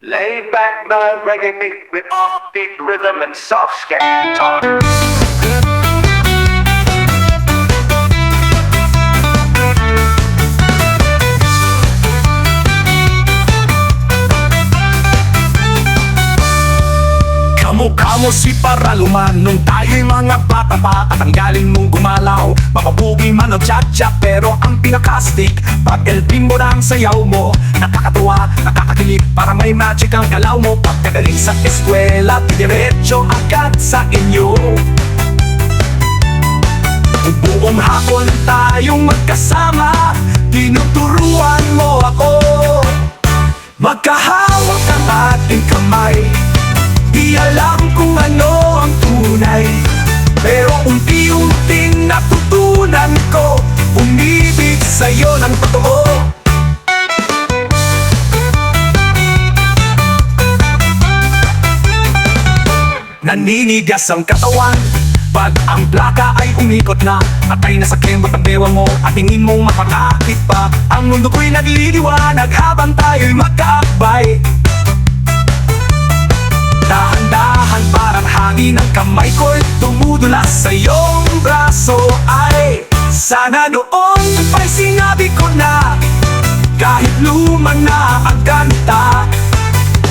Lay back, the reggae beat with offbeat rhythm and soft scat guitar. Kamukha mo si Paraluman nung tayo'y mga bata pa at ang galing mong gumalaw. Mapabugi man o tsa-tsa pero ang pinakastik pag El Bimbo na ang sayaw mo. Nakakatuwa, nakakakilig para may magic ang galaw mo. Pagkagaling sa eskwela, diretso agad sa inyo. Buong hapon tayong magkasama, tinuturuan mo ako. Magkahawak ang ating kamay, di alam kung ano ang tunay, pero unti-unting natutunan ko umibig sa'yo ng totoo. Naninigas ang katawan pag ang plaka ay umikot na, at ay nasa kembot ang bewa mo at tingin mong makakakit pa. Ang mundo ko'y nagliliwanag habang tayo'y magkaakbay. Dahan-dahan parang hangin ang kamay ko'y tumudulas sa iyong braso. Ay, sana noon pa'y sinabi ko na, kahit luma na ang kanta,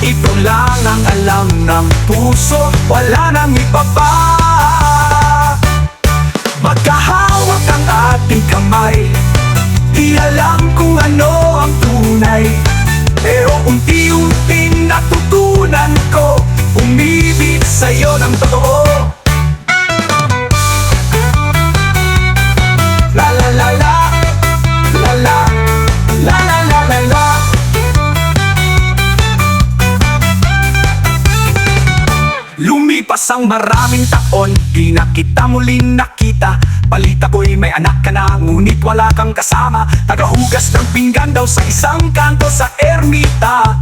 ito lang ang alam ng puso, wala nang iba pa. Magkahawak ang ating kamay, di alam kung ano ang tunay, pero unti-unting natutunan ko umibig sa'yo ng totoo. La la la la, la la, la la la la la. Lumipas ang maraming taon, di na kita muling nakita. Balita ko'y may anak ka na, ngunit wala kang kasama. Tagahugas ng pinggan daw sa isang kanto sa ermita.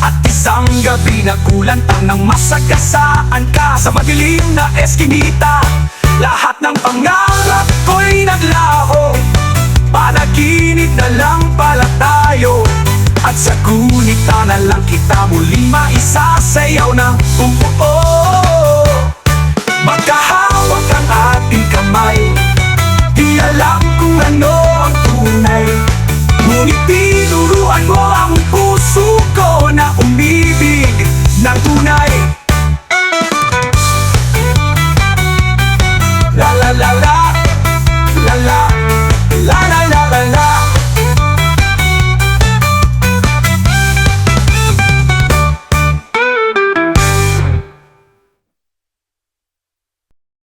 At isang gabi nagkulantang ng masagasaan ka sa madilim na eskinita. Lahat ng pangarap ko'y naglaho, panaginip na lang pala tayo. At sa gunita na lang kita muling maisasayaw ng bumuo. Magkahawak ang ating kamay, di alam kung ano ang tunay, ngunit tinuruan mo ang puso ko na umibig ng tunay.